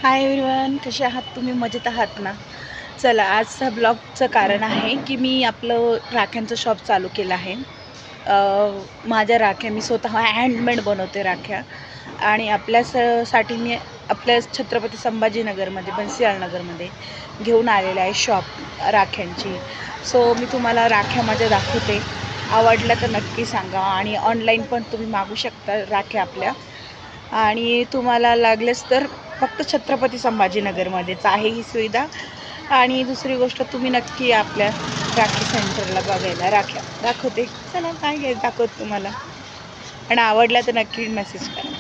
Hi everyone, कसे आहात तुम्ही? मजेत आहात ना? चला, आजचा ब्लॉगचं कारण आहे की मी आपलं राख्यांचं शॉप चालू केलं आहे. माझ्या राख्या मी स्वतः हँडमेड बनवते राख्या आणि साठी मी आपल्या छत्रपती संभाजीनगरमध्ये बन्सीलालनगरमध्ये घेऊन आलेले आहे शॉप राख्यांची. सो मी तुम्हाला राख्या माझ्या दाखवते. आवडल्या तर नक्की सांगा आणि ऑनलाईन पण तुम्ही मागू शकता राख्या आपल्या. आणि तुम्हाला लागलेच तर फक्त छत्रपती संभाजीनगरमध्येच आहे ही सुविधा. आणि दुसरी गोष्ट, तुम्ही नक्की आपल्या राखी सेंटरला बघायला राख्या दाखवते. चला, काय घ्यायचं दाखवते तुम्हाला आणि आवडल्या तर नक्की मेसेज करा.